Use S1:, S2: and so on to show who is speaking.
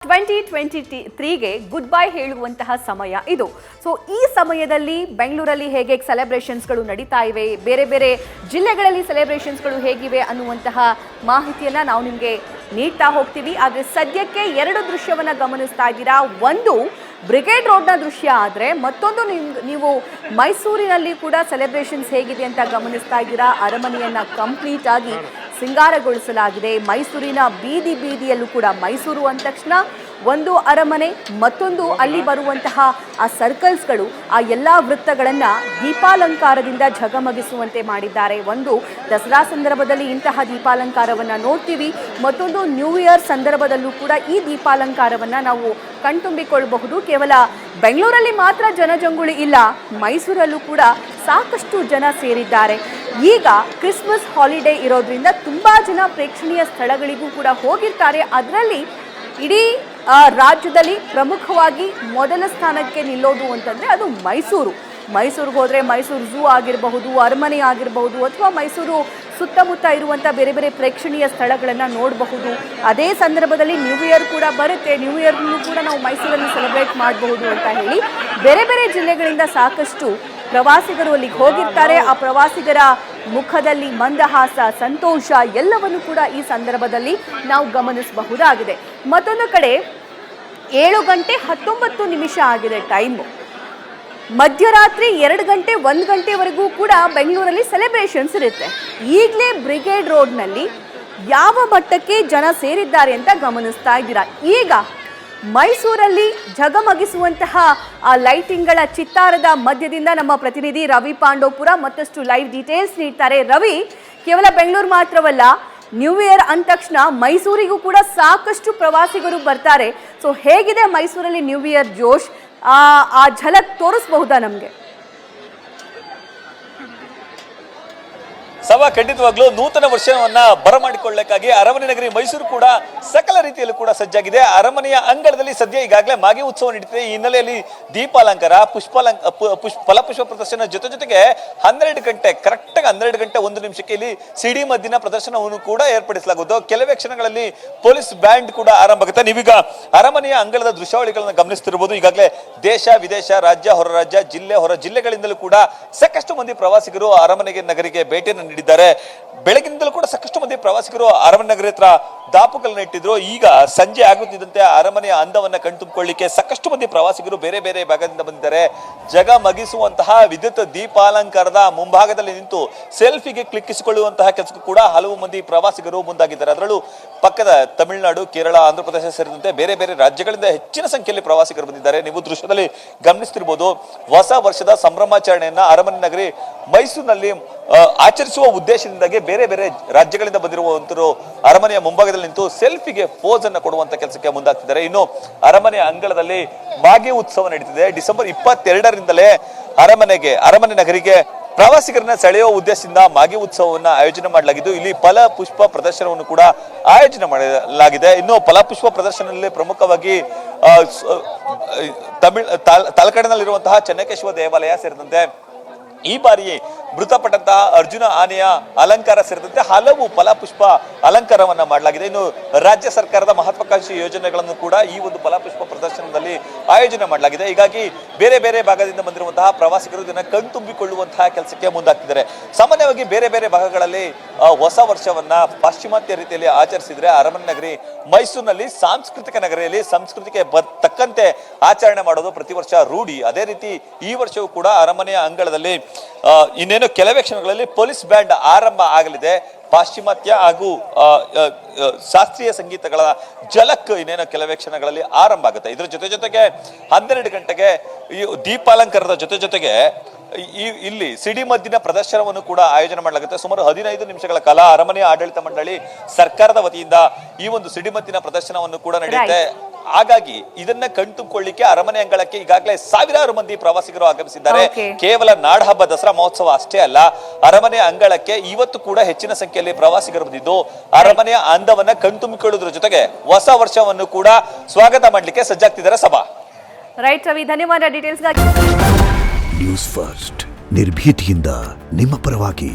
S1: 2023ಗೆ good bye ಹೇಳುವಂತಹ ಸಮಯ ಇದು. ಸೊ ಈ ಸಮಯದಲ್ಲಿ ಬೆಂಗಳೂರಲ್ಲಿ ಹೇಗೆ ಸೆಲೆಬ್ರೇಷನ್ಸ್ಗಳು ನಡೀತಾ ಇವೆ, ಬೇರೆ ಬೇರೆ ಜಿಲ್ಲೆಗಳಲ್ಲಿ ಸೆಲೆಬ್ರೇಷನ್ಸ್ಗಳು ಹೇಗಿವೆ ಅನ್ನುವಂತಹ ಮಾಹಿತಿಯನ್ನು ನಾವು ನಿಮಗೆ ನೀಡ್ತಾ ಹೋಗ್ತೀವಿ. ಆದರೆ ಸದ್ಯಕ್ಕೆ ಎರಡು ದೃಶ್ಯವನ್ನು ಗಮನಿಸ್ತಾ ಇದ್ದೀರಾ. ಒಂದು ಬ್ರಿಗೇಡ್ ರೋಡ್ನ ದೃಶ್ಯ ಆದರೆ ಮತ್ತೊಂದು ನೀವು ಮೈಸೂರಿನಲ್ಲಿ ಕೂಡ ಸೆಲೆಬ್ರೇಷನ್ಸ್ ಹೇಗಿದೆ ಅಂತ ಗಮನಿಸ್ತಾ ಇದ್ದೀರಾ. ಅರಮನೆಯನ್ನು ಕಂಪ್ಲೀಟ್ ಆಗಿ ಸಿಂಗಾರಗೊಳಿಸಲಾಗಿದೆ. ಮೈಸೂರಿನ ಬೀದಿ ಬೀದಿಯಲ್ಲೂ ಕೂಡ ಮೈಸೂರು ಅಂದ ತಕ್ಷಣ ಒಂದು ಅರಮನೆ, ಮತ್ತೊಂದು ಅಲ್ಲಿ ಬರುವಂತಹ ಆ ಸರ್ಕಲ್ಸ್ಗಳು, ಆ ಎಲ್ಲ ವೃತ್ತಗಳನ್ನು ದೀಪಾಲಂಕಾರದಿಂದ ಝಗಮಗಿಸುವಂತೆ ಮಾಡಿದ್ದಾರೆ. ಒಂದು ದಸರಾ ಸಂದರ್ಭದಲ್ಲಿ ಇಂತಹ ದೀಪಾಲಂಕಾರವನ್ನು ನೋಡ್ತೀವಿ, ಮತ್ತೊಂದು ನ್ಯೂ ಇಯರ್ ಸಂದರ್ಭದಲ್ಲೂ ಕೂಡ ಈ ದೀಪಾಲಂಕಾರವನ್ನು ನಾವು ಕಣ್ತುಂಬಿಕೊಳ್ಳಬಹುದು. ಕೇವಲ ಬೆಂಗಳೂರಲ್ಲಿ ಮಾತ್ರ ಜನಜಂಗುಳಿ ಇಲ್ಲ, ಮೈಸೂರಲ್ಲೂ ಕೂಡ ಸಾಕಷ್ಟು ಜನ ಸೇರಿದ್ದಾರೆ. ಈಗ ಕ್ರಿಸ್ಮಸ್ ಹಾಲಿಡೇ ಇರೋದ್ರಿಂದ ತುಂಬ ಜನ ಪ್ರೇಕ್ಷಣೀಯ ಸ್ಥಳಗಳಿಗೂ ಕೂಡ ಹೋಗಿರ್ತಾರೆ. ಅದರಲ್ಲಿ ಇಡೀ ರಾಜ್ಯದಲ್ಲಿ ಪ್ರಮುಖವಾಗಿ ಮೊದಲ ಸ್ಥಾನಕ್ಕೆ ನಿಲ್ಲೋದು ಅಂತಂದರೆ ಅದು ಮೈಸೂರಿಗೆ ಹೋದರೆ ಮೈಸೂರು ಝೂ ಆಗಿರಬಹುದು, ಅರಮನೆ ಆಗಿರಬಹುದು, ಅಥವಾ ಮೈಸೂರು ಸುತ್ತಮುತ್ತ ಇರುವಂಥ ಬೇರೆ ಬೇರೆ ಪ್ರೇಕ್ಷಣೀಯ ಸ್ಥಳಗಳನ್ನು ನೋಡಬಹುದು. ಅದೇ ಸಂದರ್ಭದಲ್ಲಿ ನ್ಯೂ ಇಯರ್ ಕೂಡ ಬರುತ್ತೆ. ನ್ಯೂ ಇಯರ್ನೂ ಕೂಡ ನಾವು ಮೈಸೂರಲ್ಲಿ ಸೆಲೆಬ್ರೇಟ್ ಮಾಡಬಹುದು ಅಂತ ಹೇಳಿ ಬೇರೆ ಬೇರೆ ಜಿಲ್ಲೆಗಳಿಂದ ಸಾಕಷ್ಟು ಪ್ರವಾಸಿಗರು ಅಲ್ಲಿಗೆ ಹೋಗಿರ್ತಾರೆ. ಆ ಪ್ರವಾಸಿಗರ ಮುಖದಲ್ಲಿ ಮಂದಹಾಸ, ಸಂತೋಷ ಎಲ್ಲವನ್ನು ಕೂಡ ಈ ಸಂದರ್ಭದಲ್ಲಿ ನಾವು ಗಮನಿಸಬಹುದಾಗಿದೆ. ಮತ್ತೊಂದು ಕಡೆ 7:19 ಆಗಿದೆ ಟೈಮು. ಮಧ್ಯರಾತ್ರಿ 2 ಗಂಟೆ 1 ಗಂಟೆವರೆಗೂ ಕೂಡ ಬೆಂಗಳೂರಲ್ಲಿ ಸೆಲೆಬ್ರೇಷನ್ಸ್ ಇರುತ್ತೆ. ಈಗಲೇ ಬ್ರಿಗೇಡ್ ರೋಡ್ನಲ್ಲಿ ಯಾವ ಮಟ್ಟಕ್ಕೆ ಜನ ಸೇರಿದ್ದಾರೆ ಅಂತ ಗಮನಿಸ್ತಾ ಇದ್ದೀರಾ. ಈಗ ಮೈಸೂರಲ್ಲಿ ಝಗಮಗಿಸುವಂತಹ ಆ ಲೈಟಿಂಗ್ಗಳ ಚಿತ್ತಾರದ ಮಧ್ಯದಿಂದ ನಮ್ಮ ಪ್ರತಿನಿಧಿ ರವಿ ಪಾಂಡೋಪುರ ಮತ್ತಷ್ಟು ಲೈವ್ ಡೀಟೇಲ್ಸ್ ನೀಡ್ತಾರೆ. ರವಿ, ಕೇವಲ ಬೆಂಗಳೂರು ಮಾತ್ರವಲ್ಲ, ನ್ಯೂ ಇಯರ್ ಅಂದ ತಕ್ಷಣ ಮೈಸೂರಿಗೂ ಕೂಡ ಸಾಕಷ್ಟು ಪ್ರವಾಸಿಗರು ಬರ್ತಾರೆ. ಸೊ ಹೇಗಿದೆ ಮೈಸೂರಲ್ಲಿ ನ್ಯೂ ಇಯರ್ ಜೋಶ್, ಆ ಝಲಕ್ ತೋರಿಸಬಹುದಾ ನಮಗೆ?
S2: ಸಭಾ ಖಂಡಿತವಾಗ್ಲೂ ನೂತನ ವರ್ಷವನ್ನ ಬರಮಾಡಿಕೊಳ್ಳಕ್ಕಾಗಿ ಅರಮನೆ ನಗರಿ ಮೈಸೂರು ಕೂಡ ಸಕಲ ರೀತಿಯಲ್ಲೂ ಕೂಡ ಸಜ್ಜಾಗಿದೆ. ಅರಮನೆಯ ಅಂಗಳದಲ್ಲಿ ಸದ್ಯ ಈಗಾಗಲೇ ಮಾಗಿ ಉತ್ಸವ ನಡೀತಿದೆ. ಈ ಹಿನ್ನೆಲೆಯಲ್ಲಿ ದೀಪಾಲಂಕಾರ, ಫಲಪುಷ್ಪ ಪ್ರದರ್ಶನ ಜೊತೆಗೆ 12 ಗಂಟೆ ಕರೆಕ್ಟಾಗಿ 12 ಗಂಟೆ 1 ನಿಮಿಷಕ್ಕೆ ಇಲ್ಲಿ ಸಿಡಿ ಮದ್ದಿನ ಪ್ರದರ್ಶನವನ್ನು ಕೂಡ ಏರ್ಪಡಿಸಲಾಗುವುದು. ಕೆಲವೇ ಕ್ಷಣಗಳಲ್ಲಿ ಪೊಲೀಸ್ ಬ್ಯಾಂಡ್ ಕೂಡ ಆರಂಭ ಆಗುತ್ತೆ. ನೀವೀಗ ಅರಮನೆಯ ಅಂಗಳದ ದೃಶ್ಯಾವಳಿಗಳನ್ನು ಗಮನಿಸ್ತಿರಬಹುದು. ಈಗಾಗಲೇ ದೇಶ ವಿದೇಶ, ರಾಜ್ಯ ಹೊರ ರಾಜ್ಯ, ಜಿಲ್ಲೆ ಹೊರ ಜಿಲ್ಲೆಗಳಿಂದಲೂ ಕೂಡ ಸಾಕಷ್ಟು ಮಂದಿ ಪ್ರವಾಸಿಗರು ಅರಮನೆಗೆ ನಗರಿಗೆ ಭೇಟಿಯನ್ನು ನೀಡಿದ್ದಾರೆ. ಬೆಳಗಿನಿಂದಲೂ ಕೂಡ ಸಾಕಷ್ಟು ಮಂದಿ ಪ್ರವಾಸಿಗರು ಅರಮನೆ ನಗರ ಹತ್ರ ದಾಪುಗಳನ್ನು ಇಟ್ಟಿದ್ರು. ಈಗ ಸಂಜೆ ಆಗುತ್ತಿದ್ದಂತೆ ಅರಮನೆಯ ಅಂದವನ್ನ ಕಣ್ತುಂಬಿಕೊಳ್ಳಿಕ್ಕೆ ಸಾಕಷ್ಟು ಮಂದಿ ಪ್ರವಾಸಿಗರು ಬೇರೆ ಬೇರೆ ಭಾಗದಿಂದ ಬಂದಿದ್ದಾರೆ. ಜಗಮಗಿಸುವಂತಹ ವಿದ್ಯುತ್ ದೀಪಾಲಂಕಾರದ ಮುಂಭಾಗದಲ್ಲಿ ನಿಂತು ಸೆಲ್ಫಿಗೆ ಕ್ಲಿಕ್ಕಿಸಿಕೊಳ್ಳುವಂತಹ ಕೆಲಸಕ್ಕೂ ಕೂಡ ಹಲವು ಮಂದಿ ಪ್ರವಾಸಿಗರು ಮುಂದಾಗಿದ್ದಾರೆ. ಅದರಲ್ಲೂ ಪಕ್ಕದ ತಮಿಳುನಾಡು, ಕೇರಳ, ಆಂಧ್ರ ಪ್ರದೇಶ ಸೇರಿದಂತೆ ಬೇರೆ ಬೇರೆ ರಾಜ್ಯಗಳಿಂದ ಹೆಚ್ಚಿನ ಸಂಖ್ಯೆಯಲ್ಲಿ ಪ್ರವಾಸಿಗರು ಬಂದಿದ್ದಾರೆ. ನೀವು ದೃಶ್ಯದಲ್ಲಿ ಗಮನಿಸ್ತಿರ್ಬೋದು. ಹೊಸ ವರ್ಷದ ಸಂಭ್ರಮಾಚರಣೆಯನ್ನ ಅರಮನೆ ನಗರಿ ಮೈಸೂರಿನಲ್ಲಿ ಆಚರಿಸುವ ಉದ್ದೇಶದಿಂದಾಗಿ ಬೇರೆ ಬೇರೆ ರಾಜ್ಯಗಳಿಂದ ಬಂದಿರುವಂತರು ಅರಮನೆಯ ಮುಂಭಾಗದಲ್ಲಿ ನಿಂತು ಸೆಲ್ಫಿಗೆ ಪೋಸ್ ಅನ್ನು ಕೊಡುವಂತ ಕೆಲಸಕ್ಕೆ ಮುಂದಾಗ್ತಿದ್ದಾರೆ. ಇನ್ನು ಅರಮನೆಯ ಅಂಗಳದಲ್ಲಿ ಮಾಗಿ ಉತ್ಸವ ನಡೀತಿದೆ. ಡಿಸೆಂಬರ್ 22ರಿಂದಲೇ ಅರಮನೆ ನಗರಿಗೆ ಪ್ರವಾಸಿಗರನ್ನ ಸೆಳೆಯುವ ಉದ್ದೇಶದಿಂದ ಮಾಗಿ ಉತ್ಸವವನ್ನು ಆಯೋಜನೆ ಮಾಡಲಾಗಿದ್ದು, ಇಲ್ಲಿ ಫಲಪುಷ್ಪ ಪ್ರದರ್ಶನವನ್ನು ಕೂಡ ಆಯೋಜನೆ ಮಾಡಲಾಗಿದೆ. ಇನ್ನು ಫಲಪುಷ್ಪ ಪ್ರದರ್ಶನದಲ್ಲಿ ಪ್ರಮುಖವಾಗಿ ತಲಕಾಡಿನಲ್ಲಿರುವಂತಹ ಚೆನ್ನಕೇಶವ ದೇವಾಲಯ ಸೇರಿದಂತೆ ಈ ಬಾರಿ ಮೃತಪಟ್ಟಂತಹ ಅರ್ಜುನ ಆನೆಯ ಅಲಂಕಾರ ಸೇರಿದಂತೆ ಹಲವು ಫಲಪುಷ್ಪ ಅಲಂಕಾರವನ್ನ ಮಾಡಲಾಗಿದೆ. ಇನ್ನು ರಾಜ್ಯ ಸರ್ಕಾರದ ಮಹತ್ವಾಕಾಂಕ್ಷಿ ಯೋಜನೆಗಳನ್ನು ಕೂಡ ಈ ಒಂದು ಫಲಪುಷ್ಪ ಪ್ರದರ್ಶನದಲ್ಲಿ ಆಯೋಜನೆ ಮಾಡಲಾಗಿದೆ. ಹೀಗಾಗಿ ಬೇರೆ ಬೇರೆ ಭಾಗದಿಂದ ಬಂದಿರುವಂತಹ ಪ್ರವಾಸಿಗರು ಇದನ್ನ ಕಣ್ತುಂಬಿಕೊಳ್ಳುವಂತಹ ಕೆಲಸಕ್ಕೆ ಮುಂದಾಗ್ತಿದ್ದಾರೆ. ಸಾಮಾನ್ಯವಾಗಿ ಬೇರೆ ಬೇರೆ ಭಾಗಗಳಲ್ಲಿ ಹೊಸ ವರ್ಷವನ್ನ ಪಾಶ್ಚಿಮಾತ್ಯ ರೀತಿಯಲ್ಲಿ ಆಚರಿಸಿದ್ರೆ, ಅರಮನೆ ನಗರಿ ಮೈಸೂರಿನಲ್ಲಿ ಸಾಂಸ್ಕೃತಿಕ ನಗರಿಯಲ್ಲಿ ಸಂಸ್ಕೃತಿಗೆ ತಕ್ಕಂತೆ ಆಚರಣೆ ಮಾಡೋದು ಪ್ರತಿ ವರ್ಷ ರೂಢಿ. ಅದೇ ರೀತಿ ಈ ವರ್ಷವೂ ಕೂಡ ಅರಮನೆಯ ಅಂಗಳದಲ್ಲಿ ಇನ್ನೇನು ಕೆಲವೇ ಕ್ಷಣಗಳಲ್ಲಿ ಪೊಲೀಸ್ ಬ್ಯಾಂಡ್ ಆರಂಭ ಆಗಲಿದೆ. ಪಾಶ್ಚಿಮಾತ್ಯ ಹಾಗೂ ಶಾಸ್ತ್ರೀಯ ಸಂಗೀತಗಳ ಝಲಕ್ ಇನ್ನೇನು ಕೆಲವೇ ಕ್ಷಣಗಳಲ್ಲಿ ಆರಂಭ ಆಗುತ್ತೆ. ಇದರ ಜೊತೆಗೆ 12 ಗಂಟೆಗೆ ಈ ದೀಪಾಲಂಕಾರದ ಜೊತೆಗೆ ಇಲ್ಲಿ ಸಿಡಿಮದ್ದಿನ ಪ್ರದರ್ಶನವನ್ನು ಕೂಡ ಆಯೋಜನೆ ಮಾಡಲಾಗುತ್ತೆ. ಸುಮಾರು 15 ನಿಮಿಷಗಳ ಕಾಲ ಅರಮನೆಯ ಆಡಳಿತ ಮಂಡಳಿ ಸರ್ಕಾರದ ವತಿಯಿಂದ ಈ ಒಂದು ಸಿಡಿಮದ್ದಿನ ಪ್ರದರ್ಶನವನ್ನು ಕೂಡ ನಡೆಯುತ್ತೆ. ಹಾಗಾಗಿ ಇದನ್ನ ಕಣ್ತುಂಬಿಕೊಳ್ಳಿಕ್ಕೆ ಅರಮನೆ ಅಂಗಳಕ್ಕೆ ಈಗಾಗಲೇ ಸಾವಿರಾರು ಮಂದಿ ಪ್ರವಾಸಿಗರು ಆಗಮಿಸಿದ್ದಾರೆ. ಕೇವಲ ನಾಡಹಬ್ಬ ದಸರಾ ಮಹೋತ್ಸವ ಅಷ್ಟೇ ಅಲ್ಲ, ಅರಮನೆ ಅಂಗಳಕ್ಕೆ ಇವತ್ತು ಕೂಡ ಹೆಚ್ಚಿನ ಸಂಖ್ಯೆಯಲ್ಲಿ ಪ್ರವಾಸಿಗರು ಬಂದಿದ್ದು ಅರಮನೆಯ ಅಂದವನ್ನ ಕಣ್ತುಂಬಿಕೊಳ್ಳುವುದರ ಜೊತೆಗೆ ಹೊಸ ವರ್ಷವನ್ನು ಕೂಡ ಸ್ವಾಗತ ಮಾಡಲಿಕ್ಕೆ ಸಜ್ಜಾಗ್ತಿದ್ದಾರೆ. ಸಭಾ
S1: ರೈಟ್ ರವಿ, ಧನ್ಯವಾದ ಡೀಟೇಲ್ಸ್ ಗಾಗಿ.
S3: ನ್ಯೂಸ್ ಫಸ್ಟ್ ನಿರ್ಭೀತಿಯಿಂದ ನಿಮ್ಮ ಪರವಾಗಿ.